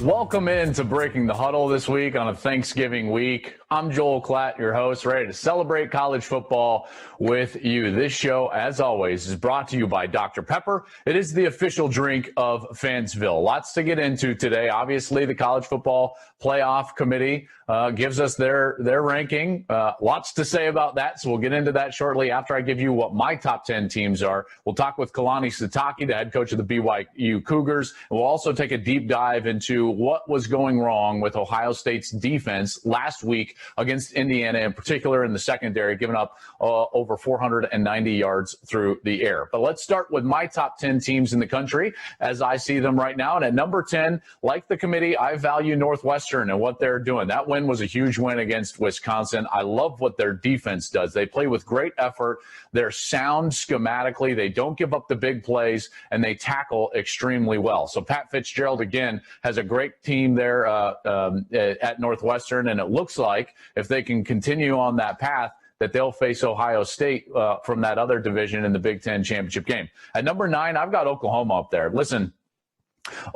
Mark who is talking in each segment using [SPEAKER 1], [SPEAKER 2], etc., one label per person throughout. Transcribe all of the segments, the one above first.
[SPEAKER 1] Welcome into Breaking the Huddle this week on a Thanksgiving week. I'm Joel Klatt, your host, ready to celebrate college football with you. This show, as always, is brought to you by Dr. Pepper. It is the official drink of Fansville. Lots to get into today. Obviously, the College Football Playoff Committee gives us their ranking. Lots to say about that, so we'll get into that shortly after I give you what my top 10 teams are. We'll talk with Kalani Sitake, the head coach of the BYU Cougars, and we'll also take a deep dive into what was going wrong with Ohio State's defense last week against Indiana, in particular in the secondary, giving up over 490 yards through the air. But let's start with my top 10 teams in the country as I see them right now. And at number 10, like the committee, I value Northwestern and what they're doing. That win was a huge win against Wisconsin. I love what their defense does. They play with great effort. They're sound schematically. They don't give up the big plays, and they tackle extremely well. So Pat Fitzgerald, again, has a great team there at Northwestern, and it looks like if they can continue on that path, that they'll face Ohio State from that other division in the Big Ten championship game. At number 9, I've got Oklahoma up there. Listen,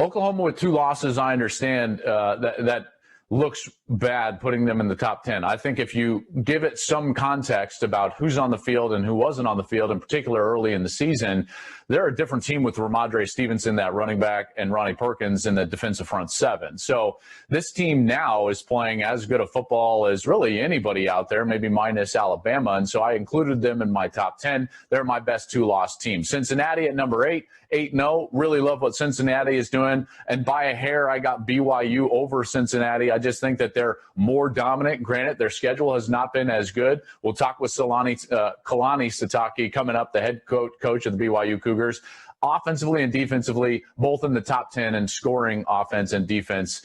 [SPEAKER 1] Oklahoma with 2 losses, I understand that looks bad putting them in the top 10. I think if you give it some context about who's on the field and who wasn't on the field, in particular early in the season, they're a different team with Ramondre Stevenson, that running back, and Ronnie Perkins in the defensive front 7. So this team now is playing as good a football as really anybody out there, maybe minus Alabama. And so I included them in my top 10. They're my best 2-loss team. Cincinnati at number 8, 8-0. Really love what Cincinnati is doing. And by a hair, I got BYU over Cincinnati. I just think that they're more dominant. Granted, their schedule has not been as good. We'll talk with Kalani Sitake coming up, the head coach of the BYU Cougars. Offensively and defensively, both in the top 10, and scoring offense and defense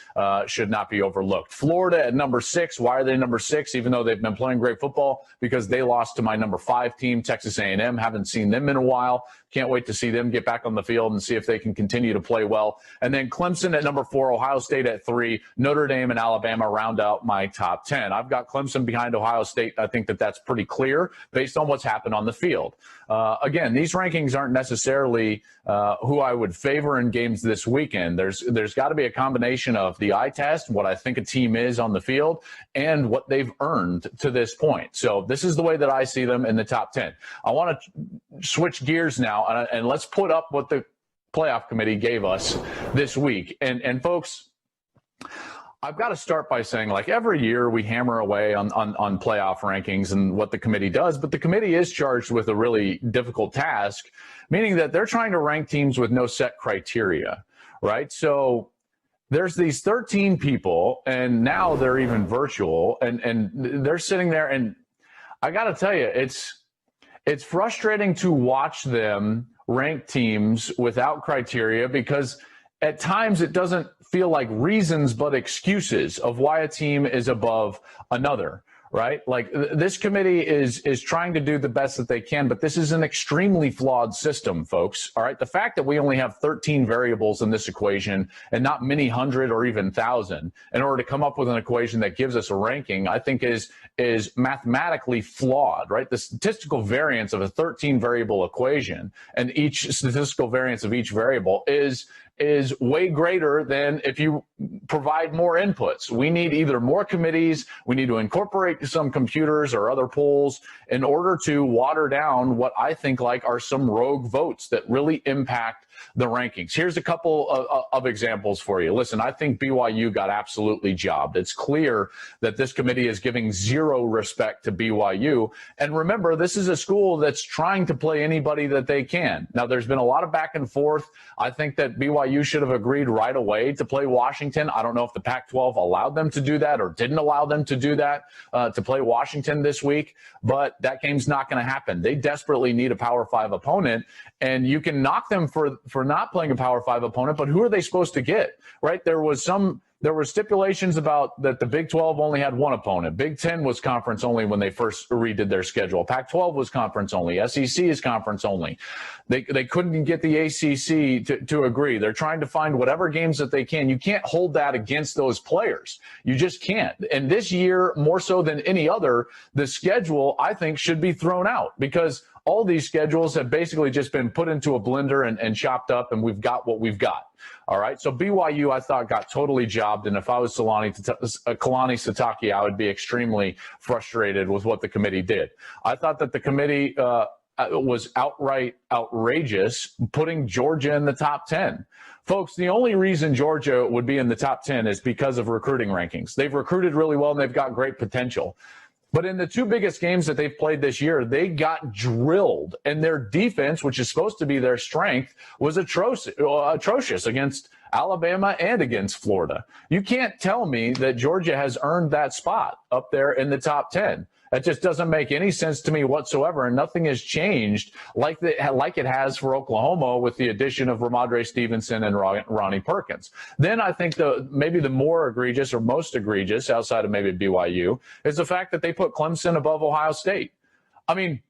[SPEAKER 1] should not be overlooked. Florida at number 6. Why are they number 6? Even though they've been playing great football, because they lost to my number 5 team, Texas A&M. Haven't seen them in a while. Can't wait to see them get back on the field and see if they can continue to play well. And then Clemson at number 4, Ohio State at 3, Notre Dame and Alabama round out my top 10. I've got Clemson behind Ohio State. I think that that's pretty clear based on what's happened on the field. Again, these rankings aren't necessarily who I would favor in games this weekend. There's got to be a combination of the eye test, what I think a team is on the field, and what they've earned to this point. So this is the way that I see them in the top 10. I want to switch gears now, and let's put up what the playoff committee gave us this week. And folks, I've got to start by saying, like, every year we hammer away on playoff rankings and what the committee does, but the committee is charged with a really difficult task, meaning that they're trying to rank teams with no set criteria, right? So there's these 13 people, and now they're even virtual, and they're sitting there, and I got to tell you, it's frustrating to watch them rank teams without criteria, because at times it doesn't feel like reasons but excuses of why a team is above another, right? Like, this committee is trying to do the best that they can, but this is an extremely flawed system, folks. All right. The fact that we only have 13 variables in this equation and not many hundred or even thousand in order to come up with an equation that gives us a ranking, I think is mathematically flawed, right? The statistical variance of a 13 variable equation and each statistical variance of each variable is way greater than if you provide more inputs. We need either more committees, we need to incorporate some computers or other polls in order to water down what I think like are some rogue votes that really impact the rankings. Here's a couple of examples for you. Listen, I think BYU got absolutely jobbed. It's clear that this committee is giving zero respect to BYU. And remember, this is a school that's trying to play anybody that they can. Now, there's been a lot of back and forth. I think that BYU should have agreed right away to play Washington. I don't know if the Pac-12 allowed them to do that or didn't allow them to do that, to play Washington this week, but that game's not going to happen. They desperately need a Power 5 opponent, and you can knock them for not playing a Power 5 opponent, but who are they supposed to get, right? There were stipulations about that the Big 12 only had one opponent. Big 10 was conference only when they first redid their schedule. Pac-12 was conference only. SEC is conference only. They couldn't get the ACC to agree. They're trying to find whatever games that they can. You can't hold that against those players. You just can't. And this year, more so than any other, the schedule, I think, should be thrown out, because all these schedules have basically just been put into a blender and chopped up, and we've got what we've got. All right. So BYU, I thought, got totally jobbed. And if I was Kalani Sitake, I would be extremely frustrated with what the committee did. I thought that the committee was outright outrageous, putting Georgia in the top 10. Folks, the only reason Georgia would be in the top 10 is because of recruiting rankings. They've recruited really well, and they've got great potential. But in the two biggest games that they've played this year, they got drilled. And their defense, which is supposed to be their strength, was atrocious against Alabama and against Florida. You can't tell me that Georgia has earned that spot up there in the top 10. That just doesn't make any sense to me whatsoever, and nothing has changed like it has for Oklahoma with the addition of Ramadre Stevenson and Ronnie Perkins. Then I think maybe the more egregious or most egregious, outside of maybe BYU, is the fact that they put Clemson above Ohio State. I mean,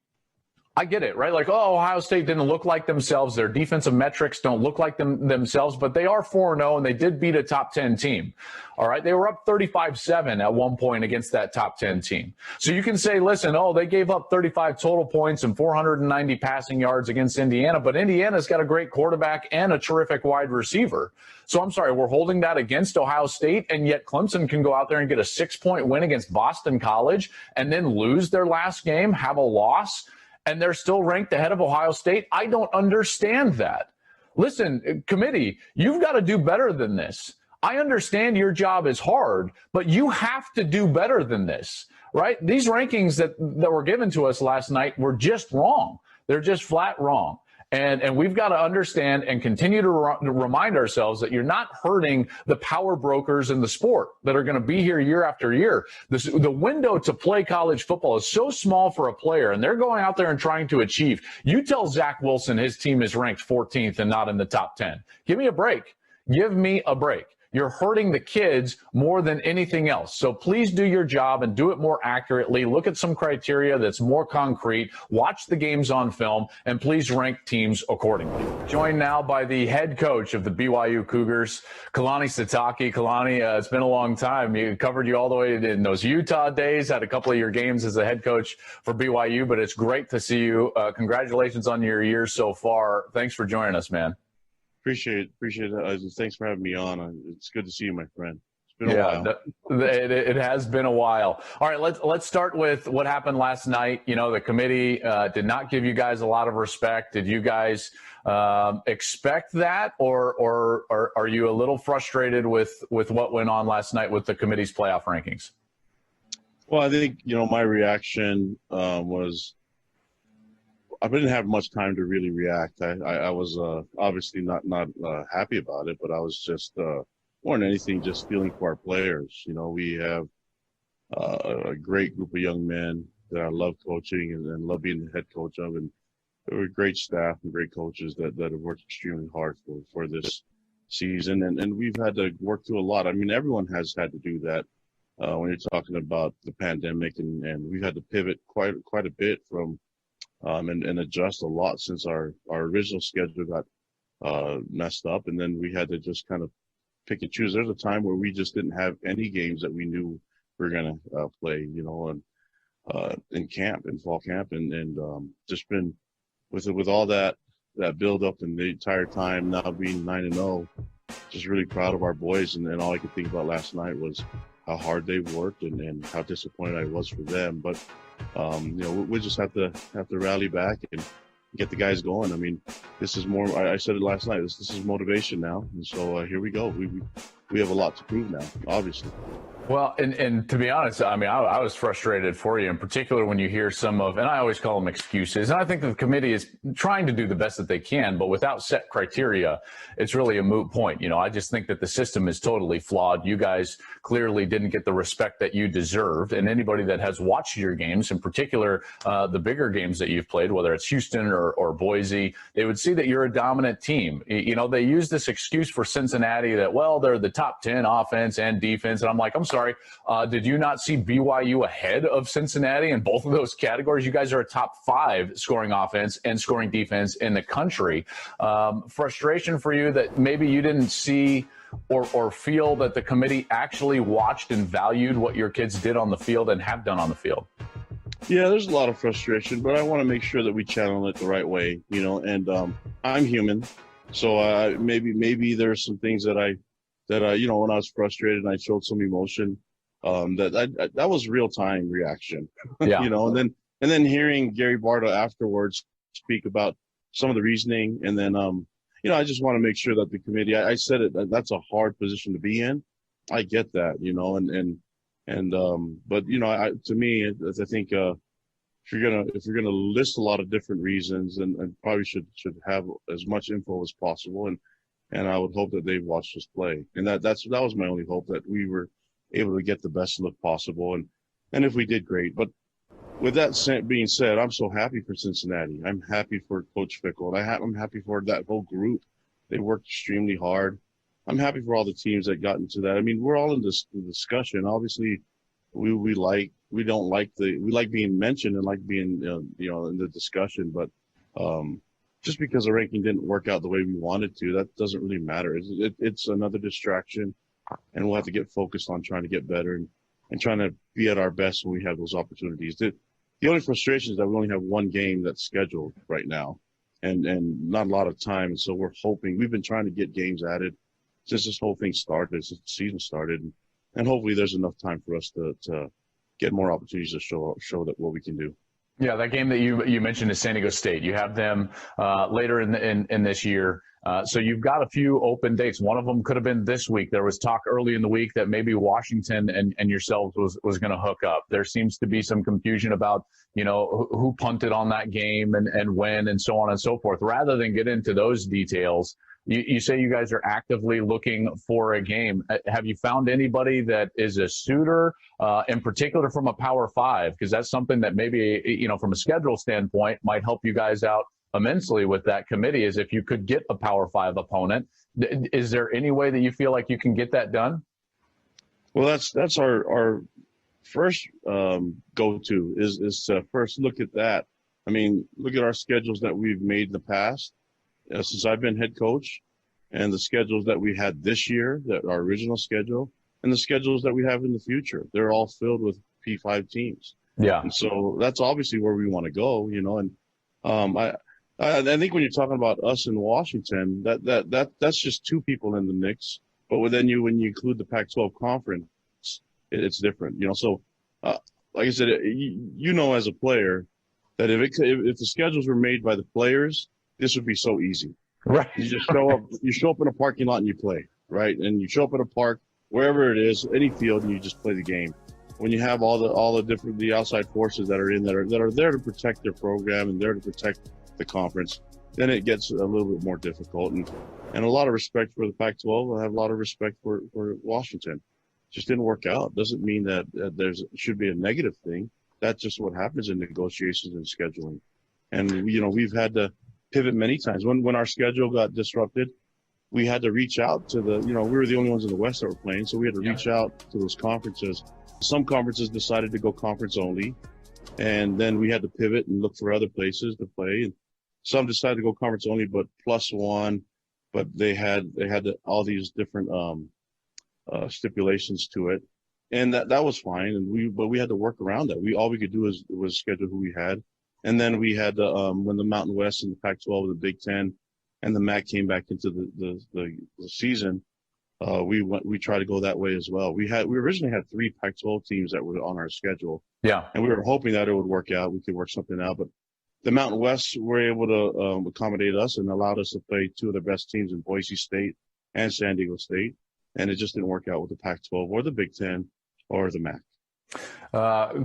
[SPEAKER 1] I get it, right? Like, oh, Ohio State didn't look like themselves. Their defensive metrics don't look like themselves, but they are 4-0, and they did beat a top 10 team. All right. They were up 35-7 at one point against that top 10 team. So you can say, listen, oh, they gave up 35 total points and 490 passing yards against Indiana, but Indiana's got a great quarterback and a terrific wide receiver. So I'm sorry, we're holding that against Ohio State, and yet Clemson can go out there and get a 6-point win against Boston College and then lose their last game, have a loss, and they're still ranked ahead of Ohio State. I don't understand that. Listen, committee, you've got to do better than this. I understand your job is hard, but you have to do better than this, right? These rankings that were given to us last night were just wrong. They're just flat wrong. And we've got to understand and continue to remind ourselves that you're not hurting the power brokers in the sport that are going to be here year after year. The window to play college football is so small for a player, and they're going out there and trying to achieve. You tell Zach Wilson his team is ranked 14th and not in the top 10. Give me a break. Give me a break. You're hurting the kids more than anything else. So please do your job and do it more accurately. Look at some criteria that's more concrete. Watch the games on film, and please rank teams accordingly. Joined now by the head coach of the BYU Cougars, Kalani Sitake. Kalani, it's been a long time. We covered you all the way in those Utah days, had a couple of your games as a head coach for BYU, but it's great to see you. Congratulations on your year so far. Thanks for joining us, man.
[SPEAKER 2] Appreciate it. Thanks for having me on. It's good to see you, my friend. It's been a while.
[SPEAKER 1] It has been a while. All right, let's start with what happened last night. You know, the committee did not give you guys a lot of respect. Did you guys expect that, or are you a little frustrated with what went on last night with the committee's playoff rankings?
[SPEAKER 2] Well, I think, my reaction was I didn't have much time to really react. I was obviously not happy about it, but I was just more than anything just feeling for our players. We have a great group of young men that I love coaching and love being the head coach of, and there were great staff and great coaches that have worked extremely hard for this season, and we've had to work through a lot. I mean, everyone has had to do that when you're talking about the pandemic, and we've had to pivot quite a bit from and adjust a lot since our original schedule got messed up, and then we had to just kind of pick and choose. There's a time where we just didn't have any games that we knew we were going to play, and in camp, in fall camp, and just been with all that build up and the entire time now being 9-0, just really proud of our boys, and all I could think about last night was how hard they worked and how disappointed I was for them. But we just have to rally back and get the guys going. I mean, this is more. I said it last night. This is motivation now, and so here we go. We have a lot to prove now, obviously.
[SPEAKER 1] Well, and to be honest, I mean, I was frustrated for you, in particular when you hear some of, and I always call them excuses, and I think the committee is trying to do the best that they can, but without set criteria, it's really a moot point. I just think that the system is totally flawed. You guys clearly didn't get the respect that you deserved, and anybody that has watched your games, in particular the bigger games that you've played, whether it's Houston or Boise, they would see that you're a dominant team. They use this excuse for Cincinnati that, well, they're the top 10 offense and defense, and I'm like, I'm sorry. Did you not see BYU ahead of Cincinnati in both of those categories? You guys are a top 5 scoring offense and scoring defense in the country. Frustration for you that maybe you didn't see or feel that the committee actually watched and valued what your kids did on the field and have done on the field?
[SPEAKER 2] Yeah, there's a lot of frustration, but I want to make sure that we channel it the right way, and I'm human. So maybe there's some things that when I was frustrated and I showed some emotion, that was real time reaction,
[SPEAKER 1] Yeah.
[SPEAKER 2] and then hearing Gary Barta afterwards speak about some of the reasoning, and then I just want to make sure that the committee. I said it. That's a hard position to be in. I get that, but to me, I think if you're gonna list a lot of different reasons, and probably should have as much info as possible, and I would hope that they watched us play, and that was my only hope, that we were able to get the best look possible, and if we did, great. But with that being said, I'm so happy for Cincinnati. I'm happy for Coach Fickle, and I'm happy for that whole group. They worked extremely hard. I'm happy for all the teams that got into that. I mean, we're all in this discussion. Obviously, we like being mentioned and like being in the discussion, but just because the ranking didn't work out the way we wanted to, that doesn't really matter. It's another distraction, and we'll have to get focused on trying to get better and trying to be at our best when we have those opportunities. The only frustration is that we only have one game that's scheduled right now, and not a lot of time. And so we've been trying to get games added since this whole thing started, since the season started, and hopefully there's enough time for us to get more opportunities to show that what we can do.
[SPEAKER 1] Yeah, that game that you mentioned is San Diego State. You have them later in this year. So you've got a few open dates. One of them could have been this week. There was talk early in the week that maybe Washington and yourselves was going to hook up. There seems to be some confusion about, who punted on that game and when and so on and so forth. Rather than get into those details, you say you guys are actively looking for a game. Have you found anybody that is a suitor, in particular from a Power Five? Because that's something that maybe, from a schedule standpoint, might help you guys out immensely with that committee, is if you could get a Power Five opponent. Is there any way that you feel like you can get that done?
[SPEAKER 2] Well, that's our first go-to is to first look at that. I mean, look at our schedules that we've made in the past since I've been head coach, and the schedules that we had this year, that our original schedule, and the schedules that we have in the future. They're all filled with P5 teams.
[SPEAKER 1] Yeah.
[SPEAKER 2] And so that's obviously where we want to go, and I think when you're talking about us in Washington, that's just two people in the mix. But when you include the Pac-12 conference, it's different, So, like I said, as a player, that if the schedules were made by the players, this would be so easy.
[SPEAKER 1] Right.
[SPEAKER 2] You just show up in a parking lot and you play, right? And you show up in a park, wherever it is, any field, and you just play the game. When you have all the different outside forces that are there to protect their program and there to protect the conference, then it gets a little bit more difficult. And a lot of respect for the Pac-12. I have a lot of respect for Washington. Just didn't work out. Doesn't mean that should be a negative thing. That's just what happens in negotiations and scheduling. And we've had to pivot many times. When our schedule got disrupted, we had to reach out to we were the only ones in the West that were playing, so we had to reach out to those conferences. Some conferences decided to go conference only, and then we had to pivot and look for other places to play. And some decided to go conference only, but +1, but they had all these different stipulations to it, and that was fine. But we had to work around that. All we could do was schedule who we had. And then we had when the Mountain West and the Pac-12 and the Big Ten and the MAC came back into the season, we tried to go that way as well. We originally had 3 Pac-12 teams that were on our schedule.
[SPEAKER 1] Yeah.
[SPEAKER 2] And we were hoping that it would work out. We could work something out, but the Mountain West were able to accommodate us and allowed us to play 2 of the best teams in Boise State and San Diego State. And it just didn't work out with the Pac-12 or the Big Ten or the MAC.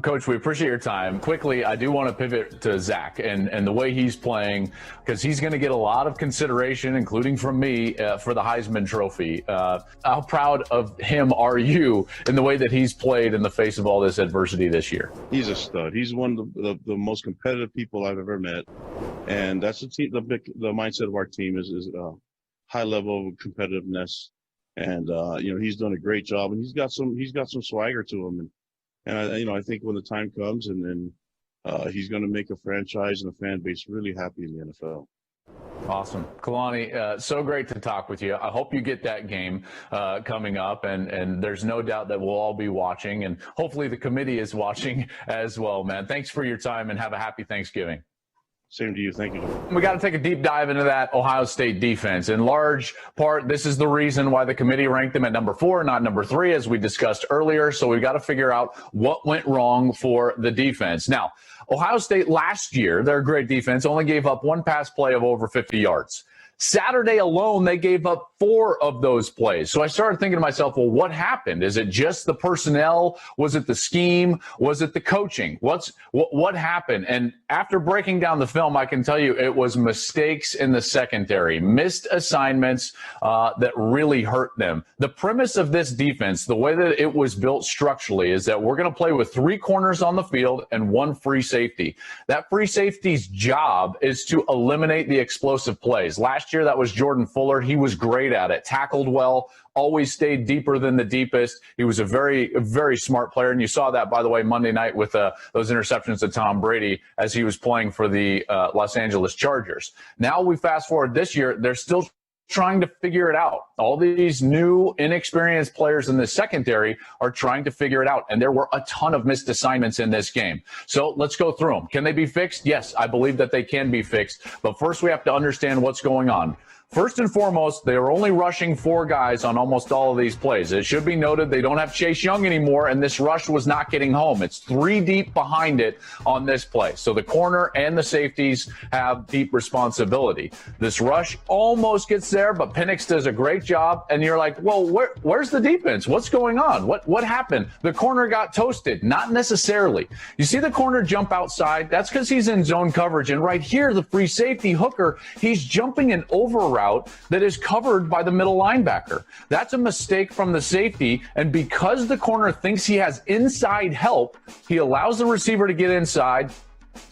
[SPEAKER 1] Coach, we appreciate your time. Quickly, I do want to pivot to Zach and the way he's playing, because he's going to get a lot of consideration, including from me, for the Heisman Trophy. How proud of him are you in the way that he's played in the face of all this adversity this year?
[SPEAKER 2] He's a stud. He's one of the most competitive people I've ever met, and that's the mindset of our team is a high level of competitiveness, and he's done a great job, and he's got some swagger to him. And I think when the time comes, and then he's going to make a franchise and a fan base really happy in the NFL.
[SPEAKER 1] Awesome. Kalani, so great to talk with you. I hope you get that game coming up, and there's no doubt that we'll all be watching, and hopefully the committee is watching as well, man. Thanks for your time, and have a happy Thanksgiving.
[SPEAKER 2] Same to you. Thank you.
[SPEAKER 1] We got to take a deep dive into that Ohio State defense. In large part, this is the reason why the committee ranked them at number 4, not number 3, as we discussed earlier. So we've got to figure out what went wrong for the defense. Now, Ohio State last year, their great defense, only gave up one pass play of over 50 yards. Saturday alone, they gave up 4 of those plays. So I started thinking to myself, well, what happened? Is it just the personnel? Was it the scheme? Was it the coaching? What happened? And after breaking down the film, I can tell you it was mistakes in the secondary, missed assignments that really hurt them. The premise of this defense, the way that it was built structurally, is that we're going to play with 3 corners on the field and 1 free safety. That free safety's job is to eliminate the explosive plays. Last year, that was Jordan Fuller. He was great at it, tackled well, always stayed deeper than the deepest. He was a very, very smart player. And you saw that, by the way, Monday night with those interceptions to Tom Brady as he was playing for the Los Angeles Chargers. Now we fast forward this year, they're still trying to figure it out. All these new, inexperienced players in the secondary are trying to figure it out, and there were a ton of missed assignments in this game. So let's go through them. Can they be fixed? Yes, I believe that they can be fixed, but first we have to understand what's going on. First and foremost, they are only rushing 4 guys on almost all of these plays. It should be noted they don't have Chase Young anymore, and this rush was not getting home. It's 3 deep behind it on this play. So the corner and the safeties have deep responsibility. This rush almost gets there, but Penix does a great job, and you're like, well, where's the defense? What's going on? What happened? The corner got toasted. Not necessarily. You see the corner jump outside? That's because he's in zone coverage, and right here, the free safety Hooker, he's jumping an over route that is covered by the middle linebacker. That's a mistake from the safety, and because the corner thinks he has inside help, he allows the receiver to get inside.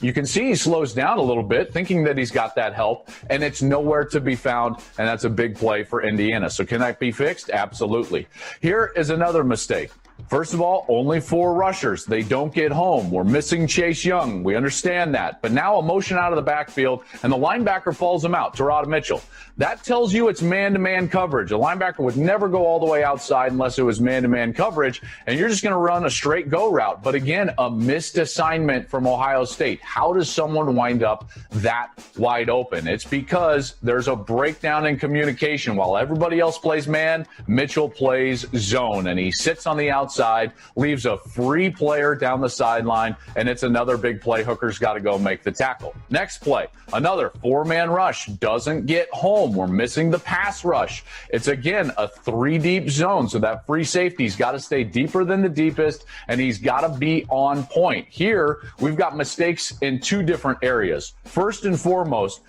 [SPEAKER 1] You can see he slows down a little bit, thinking that he's got that help, and it's nowhere to be found, and that's a big play for Indiana. So can that be fixed? Absolutely. Here is another mistake. First of all, only 4 rushers. They don't get home. We're missing Chase Young. We understand that. But now a motion out of the backfield, and the linebacker falls him out, Terada Mitchell. That tells you it's man-to-man coverage. A linebacker would never go all the way outside unless it was man-to-man coverage, and you're just going to run a straight go route. But again, a missed assignment from Ohio State. How does someone wind up that wide open? It's because there's a breakdown in communication. While everybody else plays man, Mitchell plays zone, and he sits on the outside, leaves a free player down the sideline, and it's another big play. Hooker's got to go make the tackle. Next play, another 4-man rush, doesn't get home. We're missing the pass rush. It's, again, a 3-deep zone, so that free safety's got to stay deeper than the deepest, and he's got to be on point. Here, we've got mistakes in 2 different areas. First and foremost,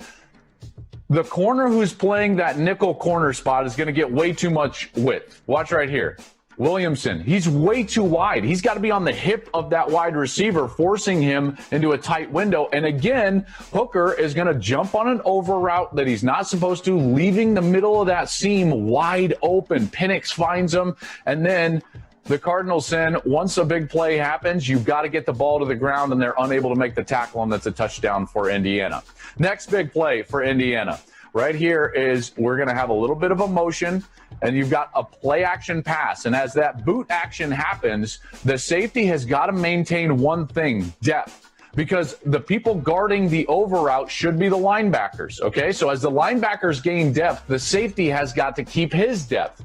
[SPEAKER 1] the corner who's playing that nickel corner spot is going to get way too much width. Watch right here. Williamson, he's way too wide. He's got to be on the hip of that wide receiver, forcing him into a tight window. And again, Hooker is going to jump on an over route that he's not supposed to, leaving the middle of that seam wide open. Penix finds him, and then the Cardinals send, once a big play happens, you've got to get the ball to the ground, and they're unable to make the tackle, and that's a touchdown for Indiana. Next big play for Indiana. Right here is we're going to have a little bit of a motion, and you've got a play action pass. And as that boot action happens, the safety has got to maintain one thing, depth. Because the people guarding the over route should be the linebackers, okay? So as the linebackers gain depth, the safety has got to keep his depth.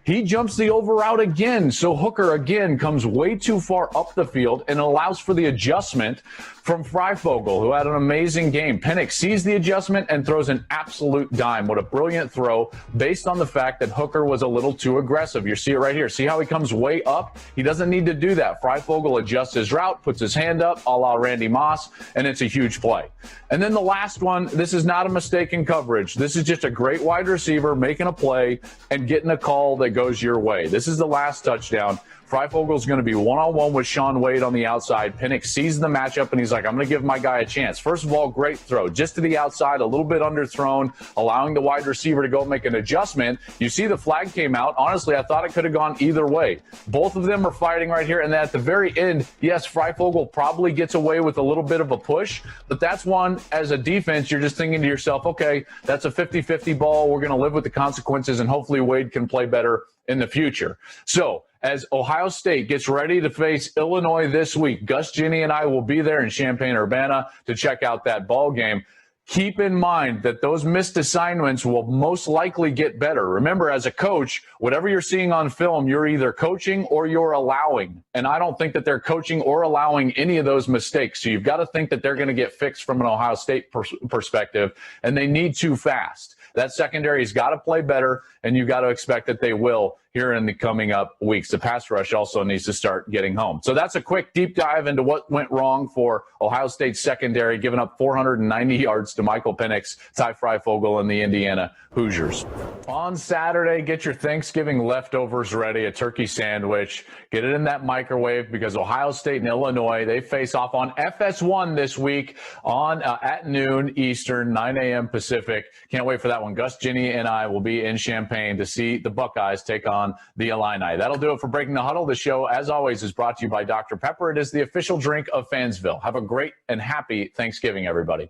[SPEAKER 1] He jumps the over route again, so Hooker again comes way too far up the field and allows for the adjustment from Freifogel, who had an amazing game. Penix sees the adjustment and throws an absolute dime. What a brilliant throw based on the fact that Hooker was a little too aggressive. You see it right here. See how he comes way up? He doesn't need to do that. Freifogel adjusts his route, puts his hand up, a la Randy Moss, and it's a huge play. And then the last one, this is not a mistake in coverage. This is just a great wide receiver making a play and getting a call that goes your way. This is the last touchdown Freifogel's going to be one-on-one with Sean Wade on the outside. Penix sees the matchup, and he's like, I'm going to give my guy a chance. First of all, great throw. Just to the outside, a little bit underthrown, allowing the wide receiver to go make an adjustment. You see the flag came out. Honestly, I thought it could have gone either way. Both of them are fighting right here, and then at the very end, yes, Freifogel probably gets away with a little bit of a push, but that's one, as a defense, you're just thinking to yourself, okay, that's a 50-50 ball. We're going to live with the consequences, and hopefully Wade can play better in the future. So as Ohio State gets ready to face Illinois this week, Gus Ginny and I will be there in Champaign-Urbana to check out that ball game. Keep in mind that those missed assignments will most likely get better. Remember, as a coach, whatever you're seeing on film, you're either coaching or you're allowing. And I don't think that they're coaching or allowing any of those mistakes. So you've got to think that they're going to get fixed from an Ohio State perspective, and they need to fast. That secondary's got to play better, and you've got to expect that they will here in the coming up weeks. The pass rush also needs to start getting home. So that's a quick deep dive into what went wrong for Ohio State's secondary, giving up 490 yards to Michael Penix, Ty Freifogel, and the Indiana Hoosiers. On Saturday, get your Thanksgiving leftovers ready, a turkey sandwich. Get it in that microwave because Ohio State and Illinois, they face off on FS1 this week on at noon Eastern, 9 a.m. Pacific. Can't wait for that one. Gus Ginny and I will be in Champaign to see the Buckeyes take on the Illini. That'll do it for Breaking the Huddle. The show, as always, is brought to you by Dr. Pepper. It is the official drink of Fansville. Have a great and happy Thanksgiving, everybody.